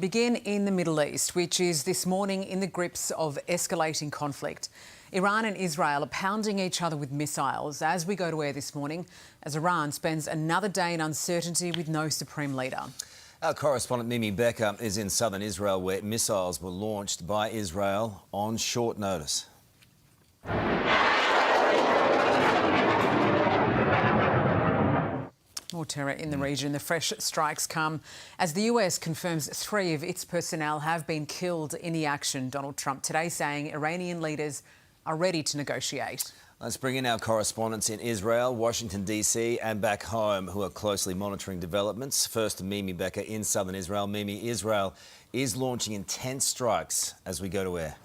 begin in the Middle East, which is this morning in the grips of escalating conflict. Iran and Israel are pounding each other with missiles as we go to air this morning, as Iran spends another day in uncertainty with no supreme leader. Our correspondent Mimi Becker is in southern Israel, where missiles were launched by Israel on short notice. More terror in the region. The fresh strikes come as the US confirms 3 of its personnel have been killed in the action. Donald Trump today saying Iranian leaders are ready to negotiate. Let's bring in our correspondents in Israel, Washington, D.C. and back home who are closely monitoring developments. First to Mimi Becker in southern Israel. Mimi, Israel is launching intense strikes as we go to air.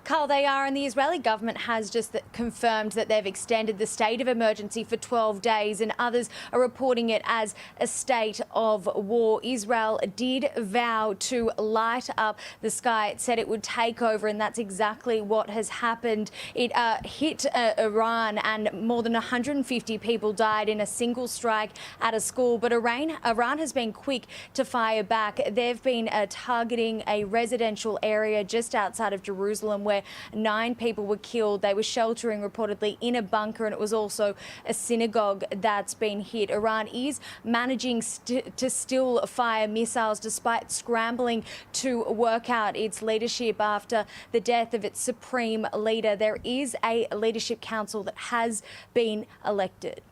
Carl, they are, and the Israeli government has just confirmed that they've extended the state of emergency for 12 days, and others are reporting it as a state of war. Israel did vow to light up the sky. It said it would take over, and that's exactly what has happened. It hit Iran, and more than 150 people died in a single strike at a school. But Iran has been quick to fire back. They've been targeting a residential area just outside of Jerusalem where 9 people were killed. They were sheltering reportedly in a bunker, and it was also a synagogue that's been hit. Iran is managing to still fire missiles despite scrambling to work out its leadership after the death of its supreme leader. There is a leadership council that has been elected.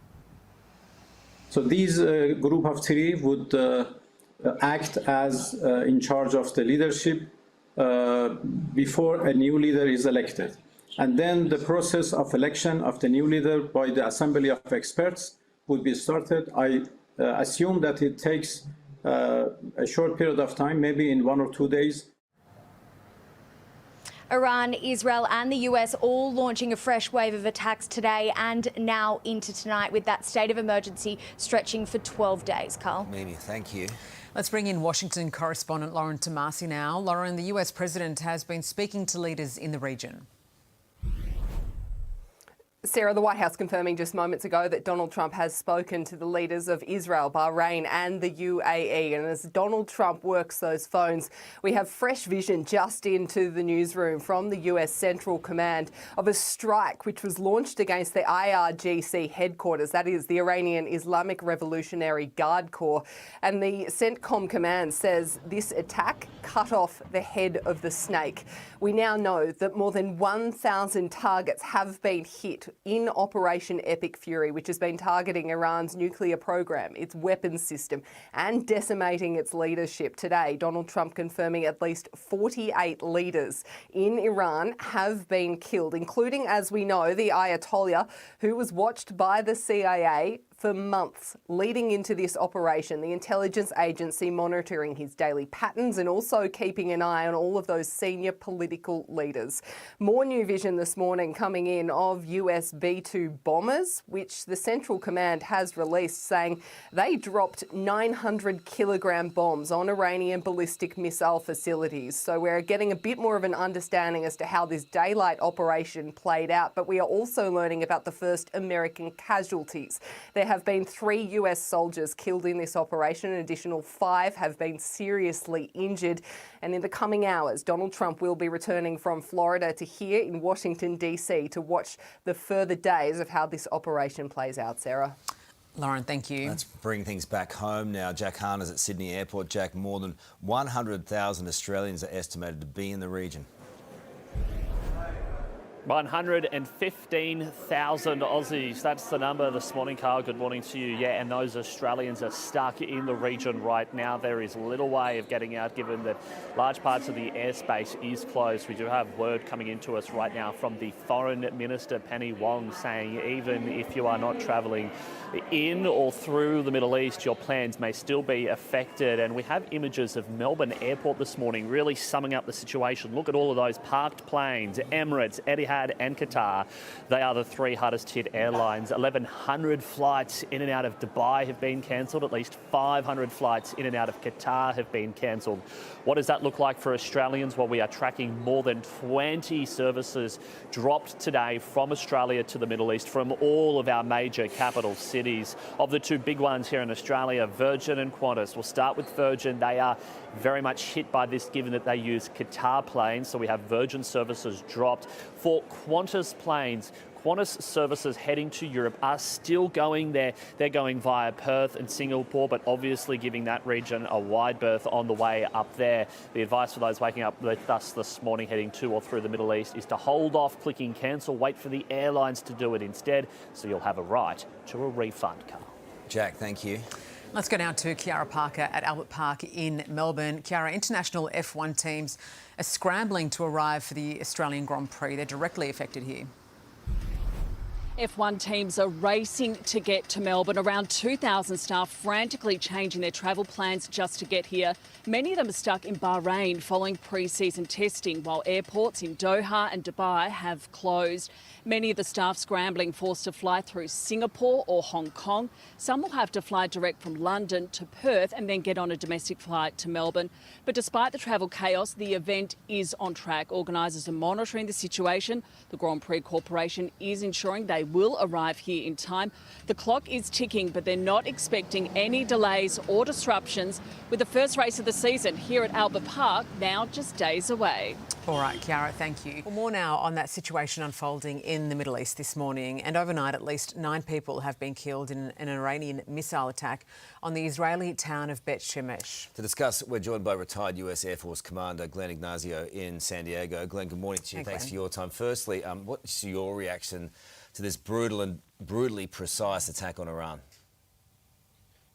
So these group of 3 would act as in charge of the leadership before a new leader is elected. And then the process of election of the new leader by the assembly of experts would be started. I assume that it takes a short period of time, maybe in 1 or 2 days. Iran, Israel and the US all launching a fresh wave of attacks today and now into tonight, with that state of emergency stretching for 12 days. Carl. Mimi, thank you. Let's bring in Washington correspondent Lauren Tomasi now. Lauren, the US president has been speaking to leaders in the region. Sarah, the White House confirming just moments ago that Donald Trump has spoken to the leaders of Israel, Bahrain and the UAE. And as Donald Trump works those phones, we have fresh vision just into the newsroom from the US Central Command of a strike which was launched against the IRGC headquarters, that is the Iranian Islamic Revolutionary Guard Corps. And the CENTCOM command says this attack cut off the head of the snake. We now know that more than 1,000 targets have been hit in Operation Epic Fury, which has been targeting Iran's nuclear program, its weapons system, and decimating its leadership. Today, Donald Trump confirming at least 48 leaders in Iran have been killed, including, as we know, the Ayatollah, who was watched by the CIA for months leading into this operation, the intelligence agency monitoring his daily patterns and also keeping an eye on all of those senior political leaders. More new vision this morning coming in of US B-2 bombers, which the Central Command has released, saying they dropped 900-kilogram bombs on Iranian ballistic missile facilities. So we're getting a bit more of an understanding as to how this daylight operation played out, but we are also learning about the first American casualties. There have been 3 US soldiers killed in this operation. An additional 5 have been seriously injured. And in the coming hours, Donald Trump will be returning from Florida to here in Washington, D.C. to watch the further days of how this operation plays out, Sarah. Lauren, thank you. Let's bring things back home now. Jack Hahn is at Sydney Airport. Jack, more than 100,000 Australians are estimated to be in the region. 115,000 Aussies. That's the number this morning, Carl. Good morning to you. Yeah, and those Australians are stuck in the region right now. There is little way of getting out, given that large parts of the airspace is closed. We do have word coming into us right now from the Foreign Minister, Penny Wong, saying even if you are not travelling in or through the Middle East, your plans may still be affected. And we have images of Melbourne Airport this morning really summing up the situation. Look at all of those parked planes, Emirates, Etihad Etihad and Qatar. They are the three hardest hit airlines. 1,100 flights in and out of Dubai have been cancelled. At least 500 flights in and out of Qatar have been cancelled. What does that look like for Australians? Well, we are tracking more than 20 services dropped today from Australia to the Middle East from all of our major capital cities. Of the two big ones here in Australia, Virgin and Qantas. We'll start with Virgin. They are very much hit by this given that they use Qatar planes, so we have Virgin services dropped. For Qantas planes, Qantas services heading to Europe are still going there. They're going via Perth and Singapore, but obviously giving that region a wide berth on the way up there. The advice for those waking up with us this morning heading to or through the Middle East is to hold off clicking cancel, wait for the airlines to do it instead, so you'll have a right to a refund, Carl. Jack, thank you. Let's go now to Kiara Parker at Albert Park in Melbourne. Kiara, international F1 teams are scrambling to arrive for the Australian Grand Prix. They're directly affected here. F1 teams are racing to get to Melbourne. Around 2,000 staff frantically changing their travel plans just to get here. Many of them are stuck in Bahrain following pre-season testing, while airports in Doha and Dubai have closed. Many of the staff scrambling, forced to fly through Singapore or Hong Kong. Some will have to fly direct from London to Perth and then get on a domestic flight to Melbourne. But despite the travel chaos, the event is on track. Organisers are monitoring the situation. The Grand Prix Corporation is ensuring they will arrive here in time. The clock is ticking, but they're not expecting any delays or disruptions, with the first race of the season here at Albert Park now just days away. All right, Kiara, thank you. Well, more now on that situation unfolding in the Middle East this morning. And overnight, at least 9 people have been killed in an Iranian missile attack on the Israeli town of Bet Shemesh. To discuss, we're joined by retired US Air Force Commander Glenn Ignazio in San Diego. Glenn, good morning to you. Hey, Thanks Glenn. for your time. Firstly, what's your reaction to this brutal and brutally precise attack on Iran?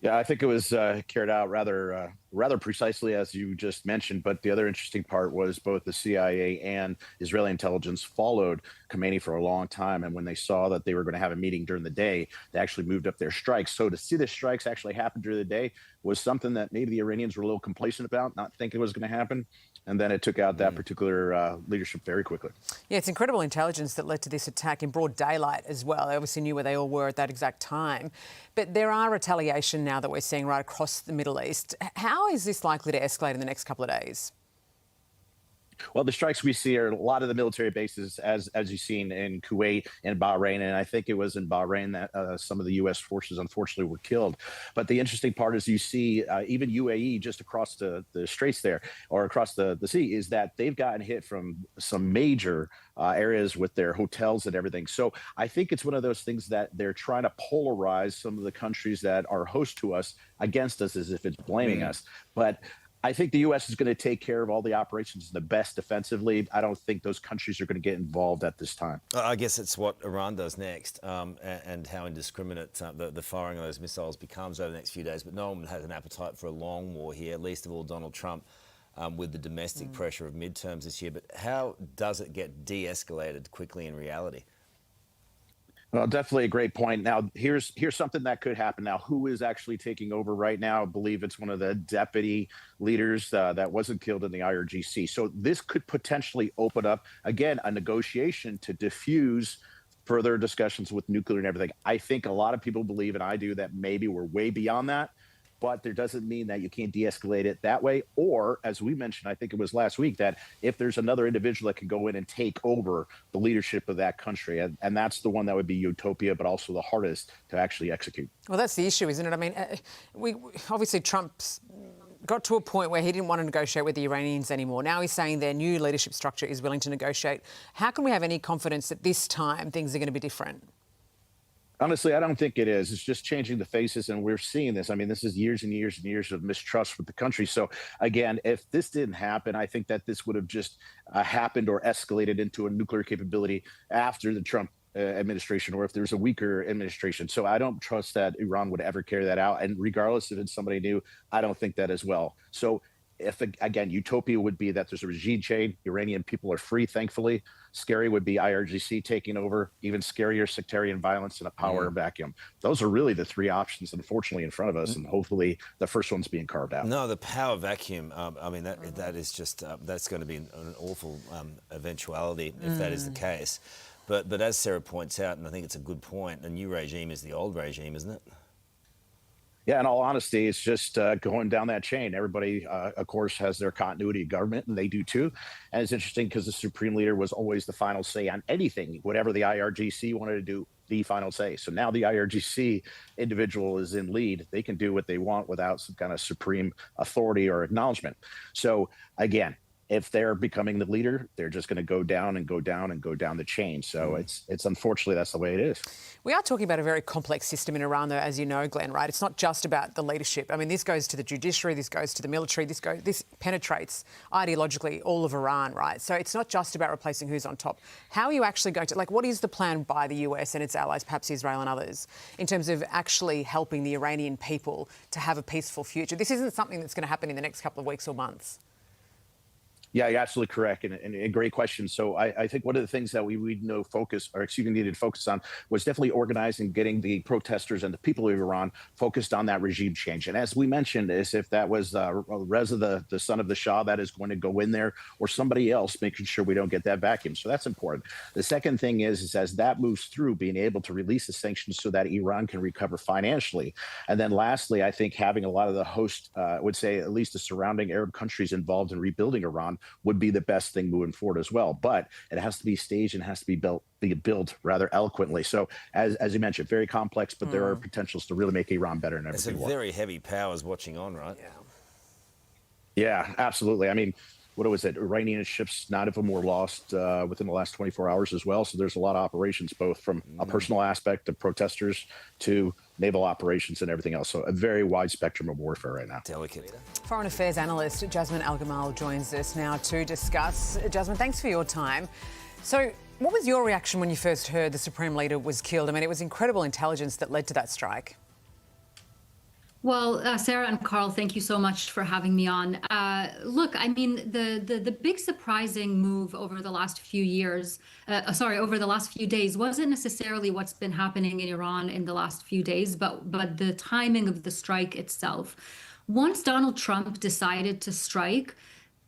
Yeah, I think it was carried out rather precisely, as you just mentioned. But the other interesting part was both the CIA and Israeli intelligence followed Khamenei for a long time. And when they saw that they were going to have a meeting during the day, they actually moved up their strikes. So to see the strikes actually happen during the day was something that maybe the Iranians were a little complacent about, not thinking it was going to happen. And then it took out that particular leadership very quickly. Yeah, it's incredible intelligence that led to this attack in broad daylight as well. They obviously knew where they all were at that exact time. But there are retaliation now that we're seeing right across the Middle East. How is this likely to escalate in the next couple of days? Well, the strikes we see are a lot of the military bases, as you've seen in Kuwait and Bahrain, and I think it was in Bahrain that some of the U.S. forces unfortunately were killed. But the interesting part is you see even UAE just across the straits there, or across the sea, is that they've gotten hit from some major areas with their hotels and everything. So I think it's one of those things that they're trying to polarize some of the countries that are host to us against us, as if it's blaming us. But I think the U.S. is going to take care of all the operations the best defensively. I don't think those countries are going to get involved at this time. I guess it's what Iran does next, and how indiscriminate the firing of those missiles becomes over the next few days. But no one has an appetite for a long war here, least of all Donald Trump, with the domestic pressure of midterms this year. But how does it get de-escalated quickly in reality? Well, definitely a great point. Now, here's something that could happen. Now, who is actually taking over right now? I believe it's one of the deputy leaders that wasn't killed in the IRGC. So this could potentially open up, again, a negotiation to diffuse further discussions with nuclear and everything. I think a lot of people believe, and I do, that maybe we're way beyond that. But there doesn't mean that you can't de-escalate it that way. Or, as we mentioned, I think it was last week, that if there's another individual that can go in and take over the leadership of that country, and that's the one that would be utopia, but also the hardest to actually execute. Well, that's the issue, isn't it? I mean, we obviously Trump's got to a point where he didn't want to negotiate with the Iranians anymore. Now he's saying their new leadership structure is willing to negotiate. How can we have any confidence that this time things are going to be different? Honestly, I don't think it is. It's just changing the faces, and we're seeing this. I mean, this is years and years and years of mistrust with the country. So, again, if this didn't happen, I think that this would have just happened or escalated into a nuclear capability after the Trump administration, or if there's a weaker administration. So I don't trust that Iran would ever carry that out. And regardless if it's somebody new, I don't think that as well. So again, utopia would be that there's a regime change. Iranian people are free, thankfully. Scary would be IRGC taking over. Even scarier, sectarian violence and a power vacuum. Those are really the three options, unfortunately, in front of us. And hopefully the first one's being carved out. No, the power vacuum, I mean, that is just, that's going to be an awful eventuality if that is the case. But as Sarah points out, and I think it's a good point, the new regime is the old regime, isn't it? Yeah, in all honesty, it's just going down that chain. Everybody, of course, has their continuity of government, and they do too. And it's interesting because the supreme leader was always the final say on anything, whatever the IRGC wanted to do, the final say. So now the IRGC individual is in lead. They can do what they want without some kind of supreme authority or acknowledgement. So again, if they're becoming the leader, they're just going to go down and go down and go down the chain. So it's unfortunately that's the way it is. We are talking about a very complex system in Iran, though, as you know, Glenn, right? It's not just about the leadership. I mean, this goes to the judiciary, this goes to the military, this penetrates ideologically all of Iran, right? So it's not just about replacing who's on top. How are you actually going to, like, what is the plan by the US and its allies, perhaps Israel and others, in terms of actually helping the Iranian people to have a peaceful future? This isn't something that's going to happen in the next couple of weeks or months. Yeah, you're absolutely correct, and a great question. So I think one of the things that we needed to focus on was definitely organizing, getting the protesters and the people of Iran focused on that regime change. And as we mentioned, as if that was Reza, the son of the Shah, that is going to go in there, or somebody else, making sure we don't get that vacuum. So that's important. The second thing is as that moves through, being able to release the sanctions so that Iran can recover financially. And then lastly, I think having a lot of the host, I would say at least the surrounding Arab countries involved in rebuilding Iran would be the best thing moving forward as well. But it has to be staged and has to be built rather eloquently. So as you mentioned, very complex, but there are potentials to really make Iran better in everything. It's a very heavy powers watching on, right? Yeah, absolutely. I mean, what was it? Iranian ships, 9 of them were lost within the last 24 hours as well. So there's a lot of operations, both from a personal aspect of protesters to naval operations and everything else. So a very wide spectrum of warfare right now. Delicate. Foreign Affairs analyst Jasmine Al-Gamal joins us now to discuss. Jasmine, thanks for your time. So what was your reaction when you first heard the Supreme Leader was killed? I mean, it was incredible intelligence that led to that strike. Well, Sarah and Carl, thank you so much for having me on. Look, I mean, the big surprising move over the last few years, over the last few days, wasn't necessarily what's been happening in Iran in the last few days, but the timing of the strike itself. Once Donald Trump decided to strike,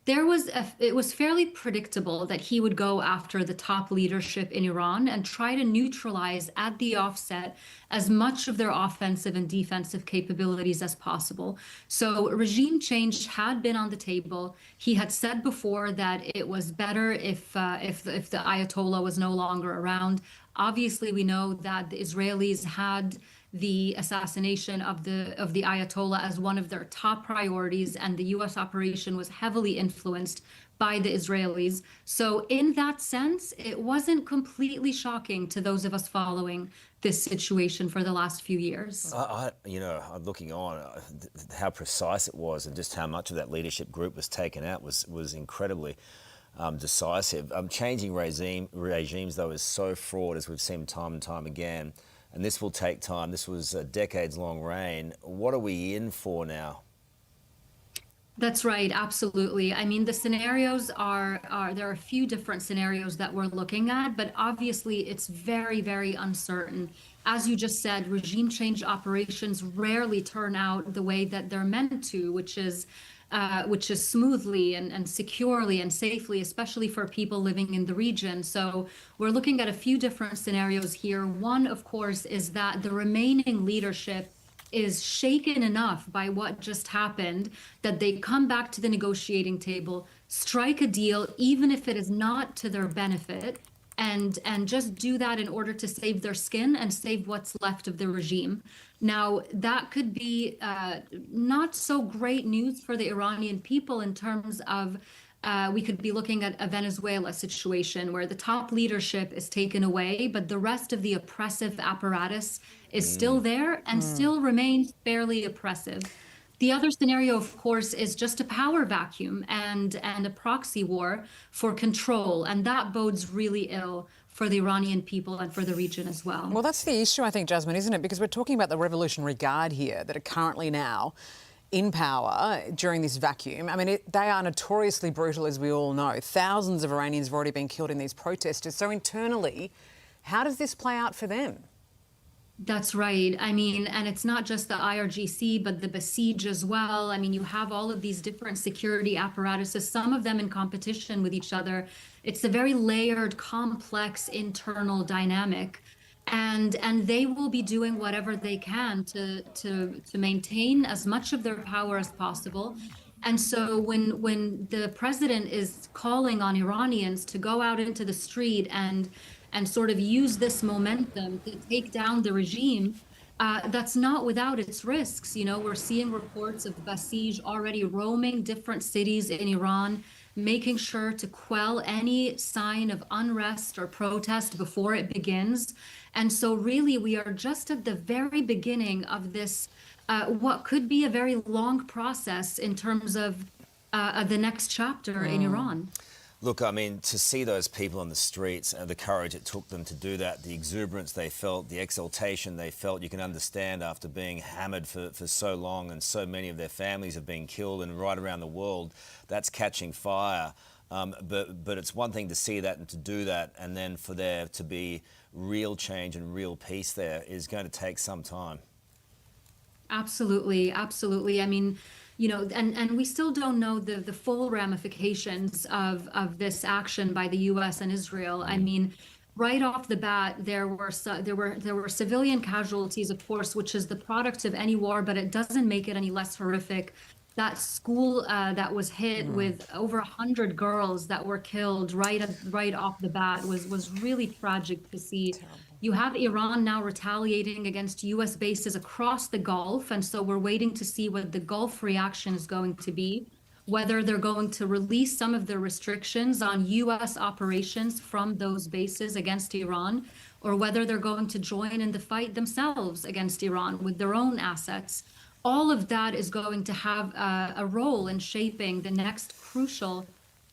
it was fairly predictable that he would go after the top leadership in Iran and try to neutralize at the offset as much of their offensive and defensive capabilities as possible. So regime change had been on the table. He had said before that it was better if the Ayatollah was no longer around. Obviously, we know that the Israelis had the assassination of the Ayatollah as one of their top priorities, and the U.S. operation was heavily influenced by the Israelis. So in that sense, it wasn't completely shocking to those of us following this situation for the last few years. I'm looking on how precise it was, and just how much of that leadership group was taken out was incredibly decisive. Changing regimes, though, is so fraught, as we've seen time and time again. And this will take time. This was a decades-long reign. What are we in for now? That's right, absolutely. I mean, the scenarios there are a few different scenarios that we're looking at, but obviously it's very, very uncertain. As you just said, regime change operations rarely turn out the way that they're meant to, which is smoothly and securely and safely, especially for people living in the region. So we're looking at a few different scenarios here. One, of course, is that the remaining leadership is shaken enough by what just happened that they come back to the negotiating table, strike a deal, even if it is not to their benefit, and just do that in order to save their skin and save what's left of the regime. Now, that could be not so great news for the Iranian people in terms of we could be looking at a Venezuela situation where the top leadership is taken away, but the rest of the oppressive apparatus is still there and still remains fairly oppressive. The other scenario, of course, is just a power vacuum and a proxy war for control, and that bodes really ill for the Iranian people and for the region as well. Well, that's the issue, I think, Jasmine, isn't it? Because we're talking about the Revolutionary Guard here that are currently now in power during this vacuum. I mean, they are notoriously brutal, as we all know. Thousands of Iranians have already been killed in these protesters. So internally, how does this play out for them? That's right. I mean, and it's not just the IRGC, but the Basij as well. I mean, you have all of these different security apparatuses, some of them in competition with each other. It's a very layered, complex internal dynamic. And they will be doing whatever they can to maintain as much of their power as possible. And so when the president is calling on Iranians to go out into the street and sort of use this momentum to take down the regime, that's not without its risks. You know, we're seeing reports of Basij already roaming different cities in Iran, making sure to quell any sign of unrest or protest before it begins. And so really, we are just at the very beginning of this, what could be a very long process in terms of the next chapter in Iran. Look, I mean, to see those people on the streets, the courage it took them to do that, the exuberance they felt, the exaltation they felt, you can understand after being hammered for so long and so many of their families have been killed and right around the world, that's catching fire. But it's one thing to see that and to do that, and then for there to be real change and real peace there is going to take some time. Absolutely, absolutely. I mean, you know, and we still don't know the full ramifications of this action by the U.S. and Israel. I mean, right off the bat, there were civilian casualties, of course, which is the product of any war, but it doesn't make it any less horrific. That school that was hit with over 100 girls that were killed right off the bat was really tragic to see. Terrible. You have Iran now retaliating against U.S. bases across the Gulf, and so we're waiting to see what the Gulf reaction is going to be, whether they're going to release some of the restrictions on U.S. operations from those bases against Iran, or whether they're going to join in the fight themselves against Iran with their own assets. All of that is going to have a role in shaping the next crucial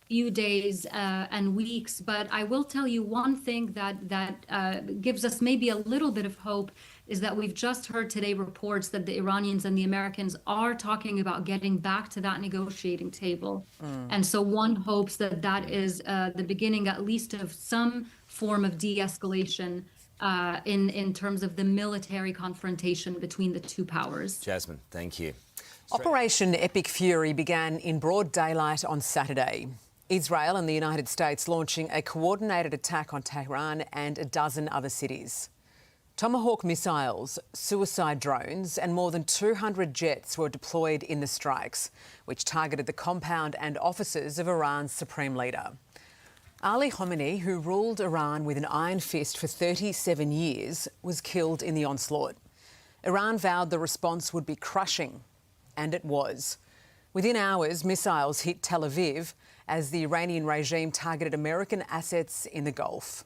few days and weeks. But I will tell you one thing that gives us maybe a little bit of hope is that we've just heard today reports that the Iranians and the Americans are talking about getting back to that negotiating table. And so one hopes that that is the beginning, at least, of some form of de-escalation in terms of the military confrontation between the two powers. Jasmine, thank you. Operation Epic Fury began in broad daylight on Saturday. Israel and the United States launching a coordinated attack on Tehran and a dozen other cities. Tomahawk missiles, suicide drones and more than 200 jets were deployed in the strikes, which targeted the compound and offices of Iran's supreme leader. Ali Khamenei, who ruled Iran with an iron fist for 37 years, was killed in the onslaught. Iran vowed the response would be crushing, and it was. Within hours, missiles hit Tel Aviv as the Iranian regime targeted American assets in the Gulf.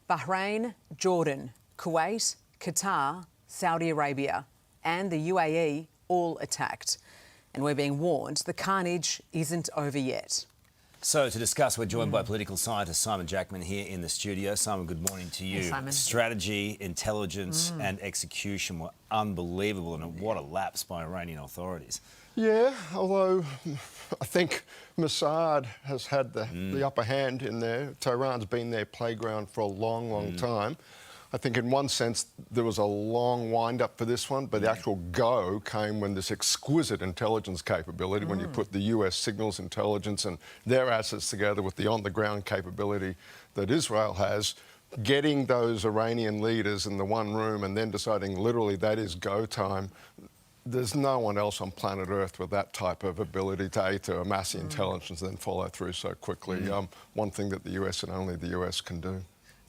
Bahrain, Jordan, Kuwait, Qatar, Saudi Arabia and the UAE all attacked. And we're being warned the carnage isn't over yet. So to discuss, we're joined by political scientist Simon Jackman here in the studio. Simon, good morning to you. Hey, Simon. Strategy, intelligence and execution were unbelievable, and what a lapse by Iranian authorities. Yeah, although I think Mossad has had the upper hand in there. Tehran's been their playground for a long, long time. I think in one sense there was a long wind-up for this one, but the actual go came when this exquisite intelligence capability, when you put the US signals intelligence and their assets together with the on-the-ground capability that Israel has, getting those Iranian leaders in the one room and then deciding literally that is go time. There's no one else on planet Earth with that type of ability to amass the intelligence and then follow through so quickly. One thing that the US and only the US can do.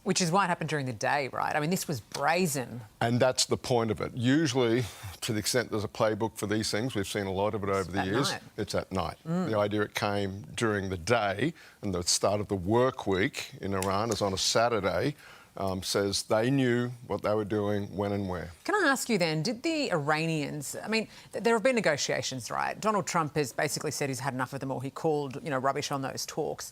Which is why it happened during the day, right? I mean, this was brazen. And that's the point of it. Usually, to the extent there's a playbook for these things, we've seen a lot of it over the years, it's at night. The idea it came during the day and the start of the work week in Iran is on a Saturday, says they knew what they were doing, when and where. Can I ask you then, did the Iranians, I mean, there have been negotiations, right? Donald Trump has basically said he's had enough of them, or he called, rubbish on those talks.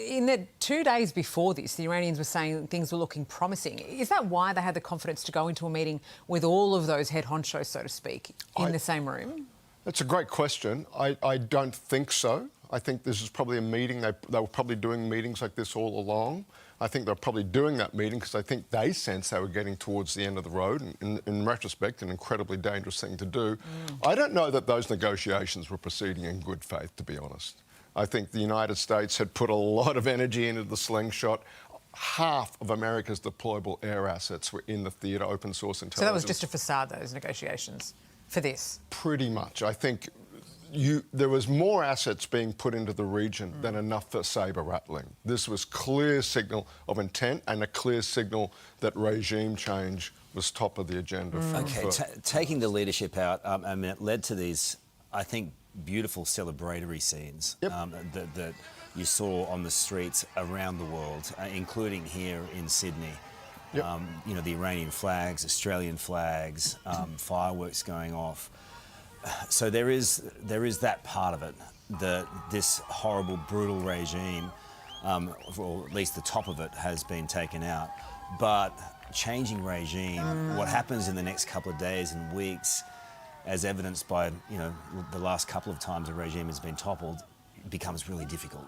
In the 2 days before this, the Iranians were saying things were looking promising. Is that why they had the confidence to go into a meeting with all of those head honchos, so to speak, in the same room? That's a great question. I don't think so. I think this is probably a meeting. They were probably doing meetings like this all along. I think they're probably doing that meeting because I think they sensed they were getting towards the end of the road. And in retrospect, an incredibly dangerous thing to do. I don't know that those negotiations were proceeding in good faith, to be honest. I think the United States had put a lot of energy into the slingshot. Half of America's deployable air assets were in the theatre, open source intelligence. So that was just a facade, those negotiations, for this? Pretty much. I think there was more assets being put into the region than enough for sabre rattling. This was clear signal of intent and a clear signal that regime change was top of the agenda. Taking the leadership out, I mean, it led to these, I think, beautiful celebratory scenes that you saw on the streets around the world, including here in Sydney. You know, the Iranian flags, Australian flags, fireworks going off. So there is that part of it, this horrible, brutal regime, or at least the top of it, has been taken out. But changing regime, what happens in the next couple of days and weeks, as evidenced by, you know, the last couple of times a regime has been toppled, becomes really difficult.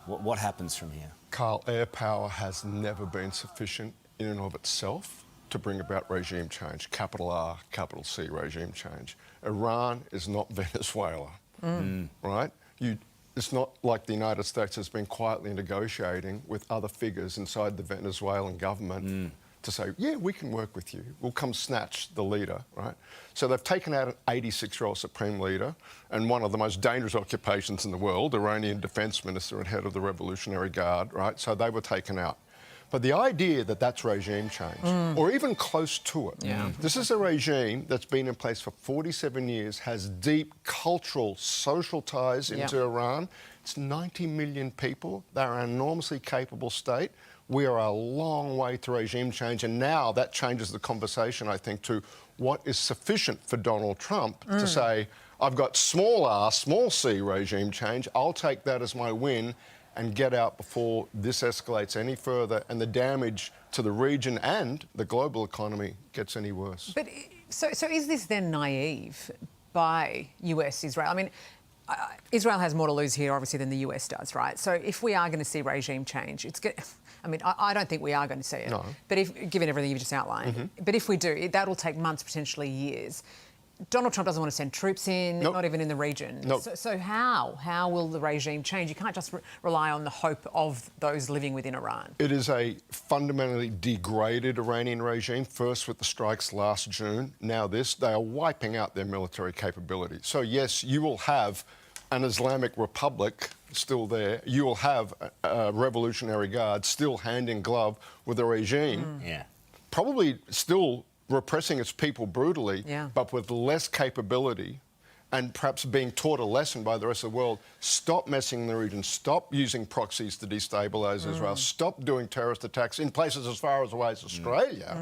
What happens from here? Carl, air power has never been sufficient in and of itself to bring about regime change. Capital R, capital C regime change. Iran is not Venezuela, right? It's not like the United States has been quietly negotiating with other figures inside the Venezuelan government to say, yeah, we can work with you. We'll come snatch the leader, right? So they've taken out an 86-year-old supreme leader and one of the most dangerous occupations in the world, Iranian defense minister and head of the Revolutionary Guard, right? So they were taken out. But the idea that that's regime change, or even close to it, this is a regime that's been in place for 47 years, has deep cultural, social ties into Iran. It's 90 million people. They're an enormously capable state. We are a long way to regime change, and now that changes the conversation, I think, to what is sufficient for Donald Trump to say, I've got small r, small c regime change, I'll take that as my win and get out before this escalates any further and the damage to the region and the global economy gets any worse. But so is this then naive by US, Israel? I mean, Israel has more to lose here, obviously, than the US does, right? So if we are going to see regime change, it's good. I mean, I don't think we are going to see it. No. But given everything you've just outlined, but if we do, that'll take months, potentially years. Donald Trump doesn't want to send troops in, not even in the region. So how will the regime change? You can't just rely on the hope of those living within Iran. It is a fundamentally degraded Iranian regime, first with the strikes last June, now this. They are wiping out their military capability. So yes, you will have an Islamic Republic still there. You will have a Revolutionary Guard still hand in glove with the regime. Probably still repressing its people brutally, but with less capability and perhaps being taught a lesson by the rest of the world. Stop messing in the region. Stop using proxies to destabilise Israel. Stop doing terrorist attacks in places as far away as Australia,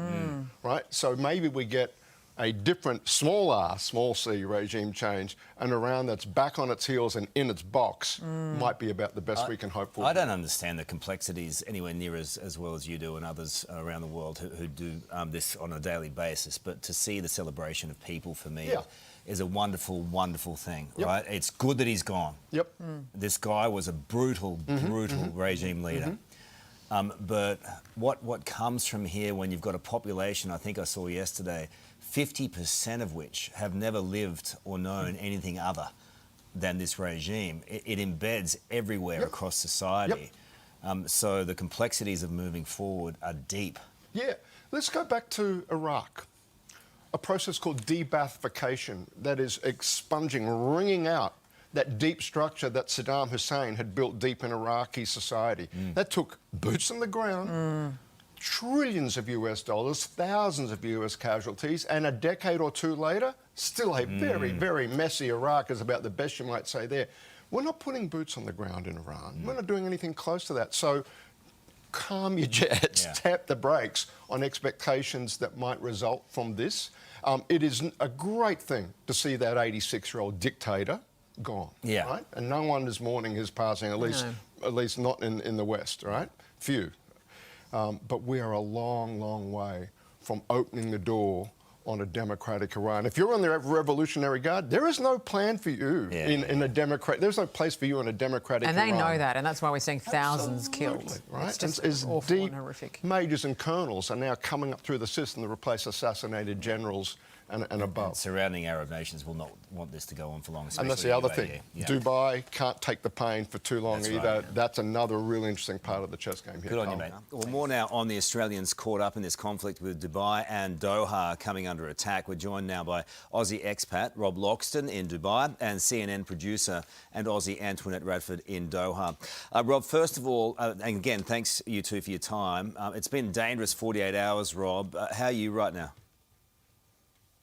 right? So maybe we get a different small r, small c regime change, and Iran that's back on its heels and in its box might be about the best we can hope for. I don't understand the complexities anywhere near as well as you do and others around the world who do this on a daily basis, but to see the celebration of people for me is a wonderful, wonderful thing, right? It's good that he's gone. This guy was a brutal, brutal regime leader. But what comes from here when you've got a population, I think I saw yesterday, 50% of which have never lived or known anything other than this regime. It embeds everywhere across society. So the complexities of moving forward are deep. Let's go back to Iraq. A process called de-Baathification that is expunging, wringing out that deep structure that Saddam Hussein had built deep in Iraqi society. That took boots on the ground, trillions of US dollars, thousands of US casualties, and a decade or two later, still a very, very messy Iraq is about the best you might say there. We're not putting boots on the ground in Iran. We're not doing anything close to that. So calm your jets, tap the brakes on expectations that might result from this. It is a great thing to see that 86-year-old dictator gone, right? And no one is mourning his passing, at least not in the West, right? Few. But we are a long, long way from opening the door on a democratic Iran. If you're on the Revolutionary Guard, there is no plan for you in a democrat. There's no place for you in a democratic Iran. And they know that, and that's why we're seeing thousands killed. Right? It's just As awful deep and horrific. majors and colonels are now coming up through the system to replace assassinated generals and above. And surrounding Arab nations will not want this to go on for long. And that's the other thing. Yeah. Dubai can't take the pain for too long That's either. right. That's another really interesting part of the chess game here. Good on you, mate. Well, more now on the Australians caught up in this conflict with Dubai and Doha coming under attack. We're joined now by Aussie expat Rob Loxton in Dubai and CNN producer and Aussie Antoinette Radford in Doha. Rob, first of all, and again, thanks you two for your time. It's been dangerous 48 hours, Rob. How are you right now?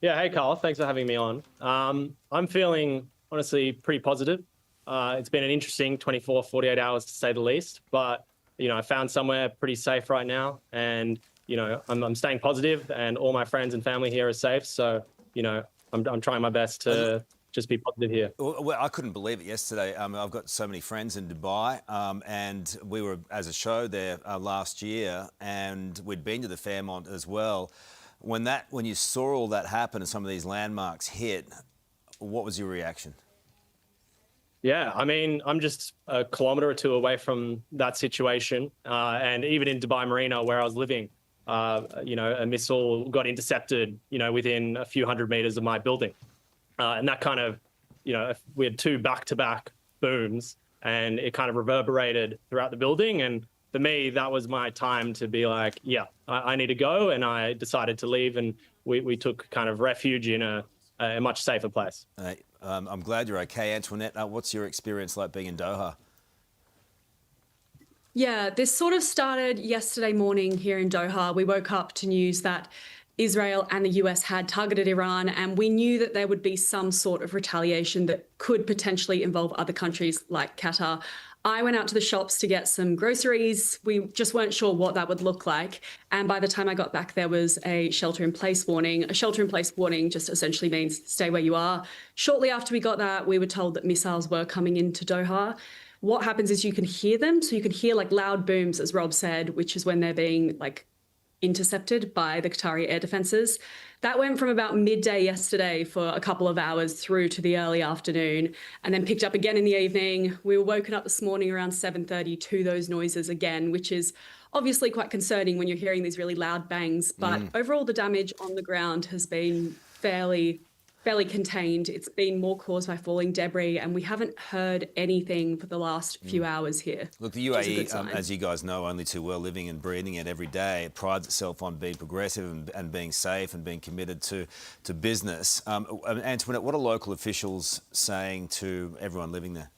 Yeah, hey Carl, thanks for having me on. I'm feeling honestly pretty positive. It's been an interesting 24, 48 hours to say the least, but I found somewhere pretty safe right now, and I'm staying positive, and all my friends and family here are safe. So I'm trying my best to just be positive here. Well, I couldn't believe it yesterday. I've got so many friends in Dubai, and we were as a show there last year, and we'd been to the Fairmont as well. When you saw all that happen and some of these landmarks hit, what was your reaction? Yeah, I mean, I'm just a kilometre or two away from that situation, and even in Dubai Marina where I was living, a missile got intercepted, within a few hundred metres of my building, and that kind of, we had two back-to-back booms, and it kind of reverberated throughout the building. And for me, that was my time to be like, yeah, I need to go. And I decided to leave, and we took kind of refuge in a much safer place. I'm glad you're okay. Antoinette, what's your experience like being in Doha? Yeah, this sort of started yesterday morning here in Doha. We woke up to news that Israel and the US had targeted Iran, and we knew that there would be some sort of retaliation that could potentially involve other countries like Qatar. I went out to the shops to get some groceries. We just weren't sure what that would look like. And by the time I got back, there was a shelter-in-place warning. A shelter-in-place warning just essentially means stay where you are. Shortly after we got that, we were told that missiles were coming into Doha. What happens is you can hear them. So you can hear like loud booms, as Rob said, which is when they're being like intercepted by the Qatari air defences. That went from about midday yesterday for a couple of hours through to the early afternoon, and then picked up again in the evening. We were woken up this morning around 7:30 to those noises again, which is obviously quite concerning when you're hearing these really loud bangs. But overall, the damage on the ground has been fairly contained. It's been more caused by falling debris, and we haven't heard anything for the last few hours here. Look, the UAE, as you guys know only too well, living and breathing it every day, it prides itself on being progressive and being safe and being committed to business. Antoinette, what are local officials saying to everyone living there?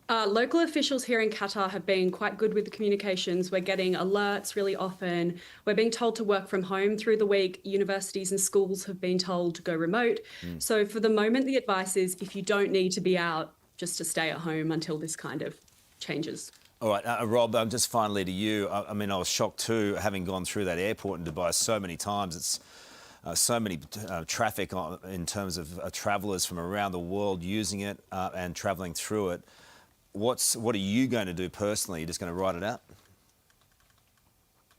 Local officials here in Qatar have been quite good with the communications. We're getting alerts really often. We're being told to work from home through the week. Universities and schools have been told to go remote. So for the moment, the advice is if you don't need to be out, just to stay at home until this kind of changes. All right, Rob, just finally to you. I mean, I was shocked too, having gone through that airport in Dubai so many times. It's so many traffic in terms of travellers from around the world using it and travelling through it. What are you going to do personally? You're just going to ride it out?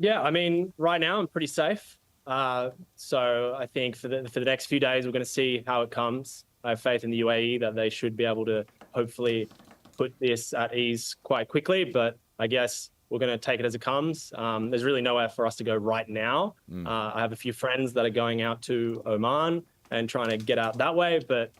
Yeah, I mean, right now I'm pretty safe. So I think for the next few days, we're going to see how it comes. I have faith in the UAE that they should be able to hopefully put this at ease quite quickly. But I guess we're going to take it as it comes. There's really nowhere for us to go right now. I have a few friends that are going out to Oman and trying to get out that way. But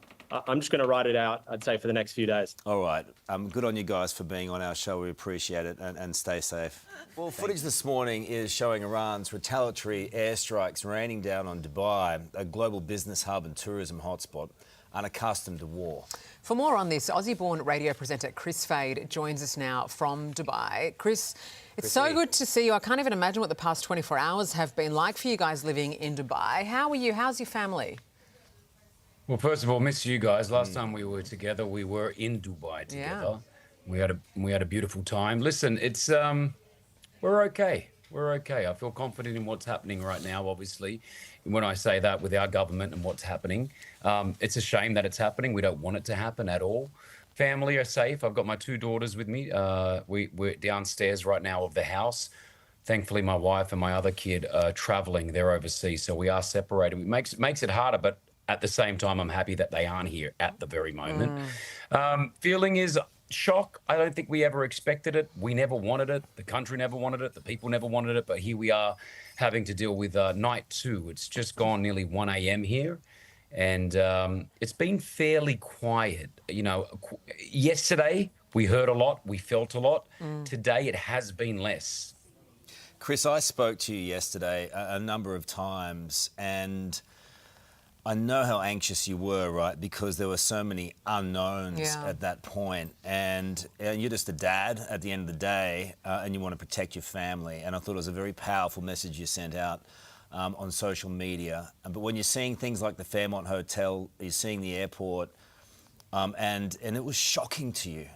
I'm just going to ride it out, I'd say, for the next few days. All right. Good on you guys for being on our show. We appreciate it, and stay safe. Well, footage this morning is showing Iran's retaliatory airstrikes raining down on Dubai, a global business hub and tourism hotspot, unaccustomed to war. For more on this, Aussie-born radio presenter Chris Fade joins us now from Dubai. Chris, it's so good to see you. I can't even imagine what the past 24 hours have been like for you guys living in Dubai. How are you? How's your family? Well, first of all, miss you guys. Last time we were together, we were in Dubai together. Yeah. We had a beautiful time. Listen, it's we're okay. We're okay. I feel confident in what's happening right now, obviously. And when I say that with our government and what's happening, it's a shame that it's happening. We don't want it to happen at all. Family are safe. I've got my two daughters with me. We're downstairs right now of the house. Thankfully, my wife and my other kid are traveling. They're overseas, so we are separated. It makes it harder, but at the same time, I'm happy that they aren't here at the very moment. Feeling is shock. I don't think we ever expected it. We never wanted it. The country never wanted it. The people never wanted it. But here we are having to deal with night 2. It's just gone nearly 1 a.m. here. And it's been fairly quiet. You know, yesterday we heard a lot. We felt a lot. Today it has been less. Chris, I spoke to you yesterday a number of times, and I know how anxious you were, right? Because there were so many unknowns at that point. And you're just a dad at the end of the day, and you want to protect your family. And I thought it was a very powerful message you sent out on social media. But when you're seeing things like the Fairmont Hotel, you're seeing the airport, and it was shocking to you.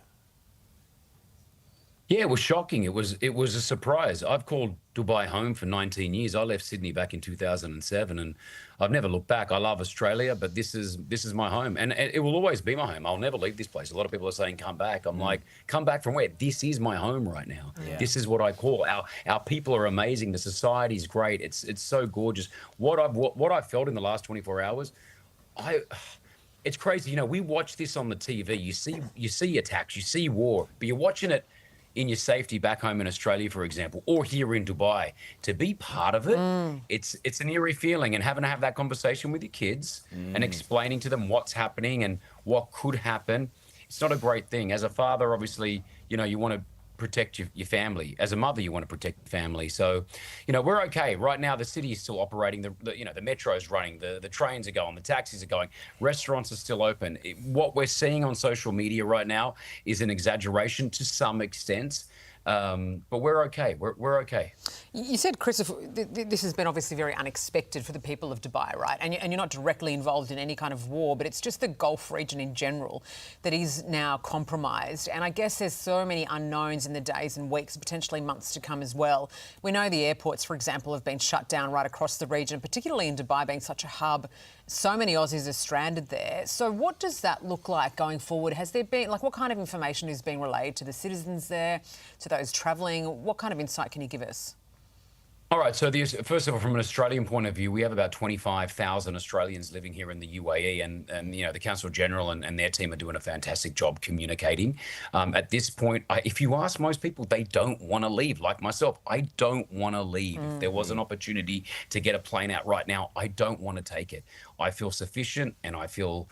Yeah, it was shocking. It was a surprise. I've called Dubai home for 19 years. I left Sydney back in 2007, and I've never looked back. I love Australia, but this is my home, and it will always be my home. I'll never leave this place. A lot of people are saying, come back. I'm like, come back from where? This is my home right now. Yeah. This is what I call our people are amazing. The society's great. It's so gorgeous. What I've felt in the last 24 hours, it's crazy. You know, we watch this on the TV. You see attacks, you see war, but you're watching it in your safety back home in Australia, for example, or here in Dubai. To be part of it, it's an eerie feeling, and having to have that conversation with your kids and explaining to them what's happening and what could happen. It's not a great thing. As a father, obviously, you know, you want to protect your family. As a mother, you want to protect your family. So, you know, we're okay. Right now, the city is still operating. The metro's running. The trains are going. The taxis are going. Restaurants are still open. What we're seeing on social media right now is an exaggeration to some extent. But we're okay. We're okay. You said, Chris, this has been obviously very unexpected for the people of Dubai, right? And you're not directly involved in any kind of war, but it's just the Gulf region in general that is now compromised. And I guess there's so many unknowns in the days and weeks, potentially months to come as well. We know the airports, for example, have been shut down right across the region, particularly in Dubai being such a hub. So many Aussies are stranded there. So what does that look like going forward? Has there been, like, what kind of information is being relayed to the citizens there, to those travelling? What kind of insight can you give us? All right, so first of all, from an Australian point of view, we have about 25,000 Australians living here in the UAE, and you know, the Consul General and their team are doing a fantastic job communicating. At this point, if you ask most people, they don't want to leave. Like myself, I don't want to leave. If there was an opportunity to get a plane out right now, I don't want to take it. I feel sufficient, and I feel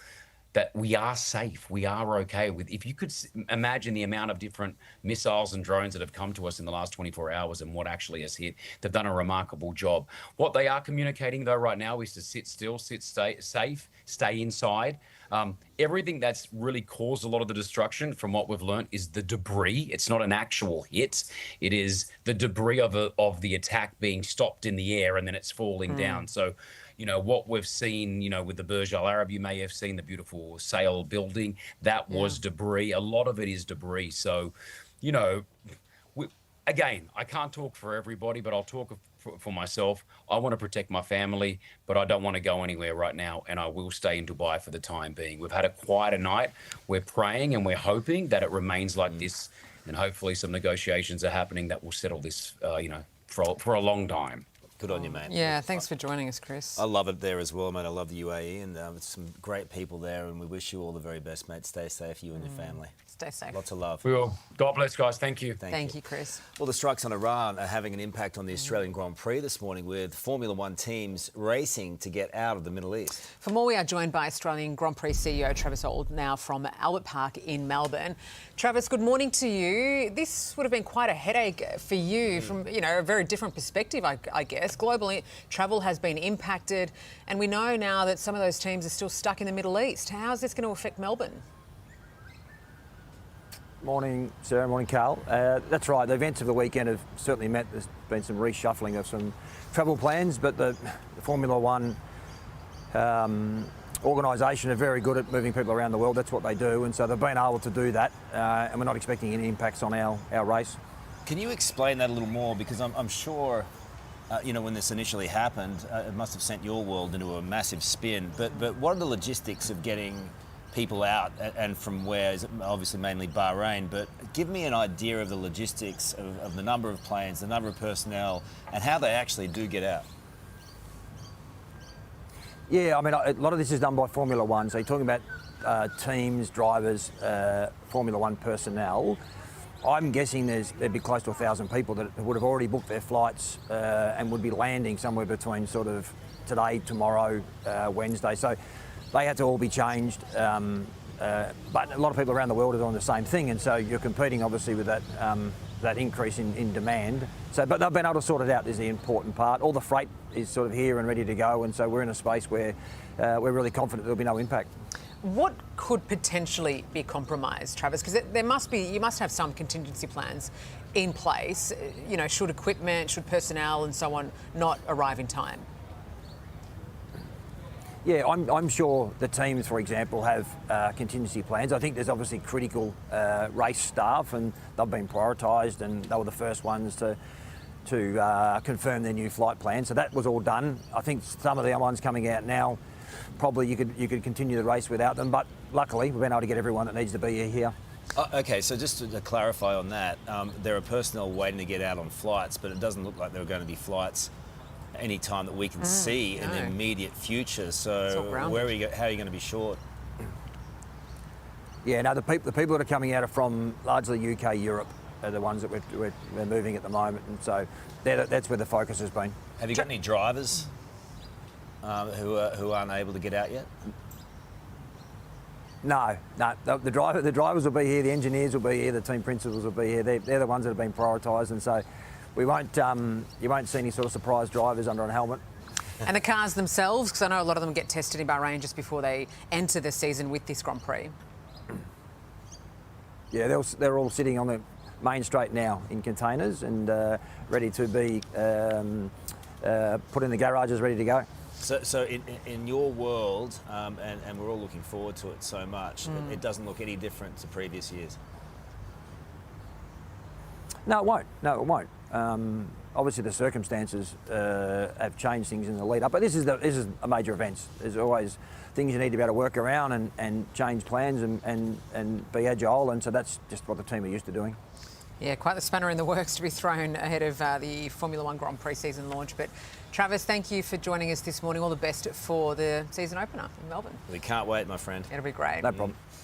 that we are safe. We are okay with. If you could imagine the amount of different missiles and drones that have come to us in the last 24 hours and what actually has hit, they've done a remarkable job. What they are communicating though right now is to sit still, stay safe, stay inside. Everything that's really caused a lot of the destruction, from what we've learned, is the debris. It's not an actual hit. It is the debris of the attack being stopped in the air and then it's falling down. So, you know, what we've seen, you know, with the Burj Al Arab, you may have seen the beautiful sail building. That was debris. A lot of it is debris. So, you know, again, I can't talk for everybody, but I'll talk for myself. I want to protect my family, but I don't want to go anywhere right now, and I will stay in Dubai for the time being. We've had a quieter night. We're praying and we're hoping that it remains like this, and hopefully some negotiations are happening that will settle this, you know, for a long time. Good on you, mate. Yeah, thanks for joining us, Chris. I love it there as well, mate. I love the UAE, and some great people there, and we wish you all the very best, mate. Stay safe, you and your family. Stay safe. Lots of love. We will. God bless, guys. Thank you. Thank you, Chris. Well, the strikes on Iran are having an impact on the Australian Grand Prix this morning, with Formula One teams racing to get out of the Middle East. For more, we are joined by Australian Grand Prix CEO Travis Auld, now from Albert Park in Melbourne. Travis, good morning to you. This would have been quite a headache for you from, you know, a very different perspective, I guess. Globally, travel has been impacted, and we know now that some of those teams are still stuck in the Middle East. How is this going to affect Melbourne? Morning, Sarah. Morning, Carl. That's right. The events of the weekend have certainly meant there's been some reshuffling of some travel plans, but the Formula One organisation are very good at moving people around the world. That's what they do, and so they've been able to do that, and we're not expecting any impacts on our race. Can you explain that a little more? Because I'm sure, you know, when this initially happened, it must have sent your world into a massive spin. But what are the logistics of getting people out, and from where is obviously mainly Bahrain, but give me an idea of the logistics of the number of planes, the number of personnel, and how they actually do get out. Yeah, I mean, a lot of this is done by Formula One. So you're talking about teams, drivers, Formula One personnel. I'm guessing there'd be close to 1,000 people that would have already booked their flights and would be landing somewhere between sort of today, tomorrow, Wednesday. So they had to all be changed. But a lot of people around the world are doing the same thing, and so you're competing obviously with that increase in demand. So, but they've been able to sort it out is the important part. All the freight is sort of here and ready to go, and so we're in a space where we're really confident there'll be no impact. What could potentially be compromised, Travis? Because you must have some contingency plans in place. You know, should equipment, should personnel, and so on not arrive in time. Yeah, I'm sure the teams, for example, have contingency plans. I think there's obviously critical race staff, and they've been prioritised, and they were the first ones to confirm their new flight plan. So that was all done. I think some of the ones coming out now, probably you could continue the race without them, but luckily we've been able to get everyone that needs to be here. Okay, so just to clarify on that, there are personnel waiting to get out on flights, but it doesn't look like there are going to be flights any time that we can see in the immediate future. So how are you going to be short? Yeah, no, the people that are coming out are from largely UK, Europe, are the ones that we're moving at the moment, and so that's where the focus has been. Have you got any drivers who aren't able to get out yet? No. The drivers will be here, the engineers will be here, the team principals will be here. They're the ones that have been prioritised, and so we won't. You won't see any sort of surprise drivers under a helmet. And the cars themselves, because I know a lot of them get tested in Bahrain just before they enter the season with this Grand Prix. Yeah, they're all sitting on the main straight now in containers and ready to be put in the garages, ready to go. So in your world, and we're all looking forward to it so much, it doesn't look any different to previous years? No, it won't. Obviously, the circumstances have changed things in the lead up, but this is a major event. There's always things you need to be able to work around and change plans and be agile, and so that's just what the team are used to doing. Yeah, quite the spanner in the works to be thrown ahead of the Formula One Grand Prix season launch. But Travis, thank you for joining us this morning. All the best for the season opener in Melbourne. We can't wait, my friend. It'll be great. No problem.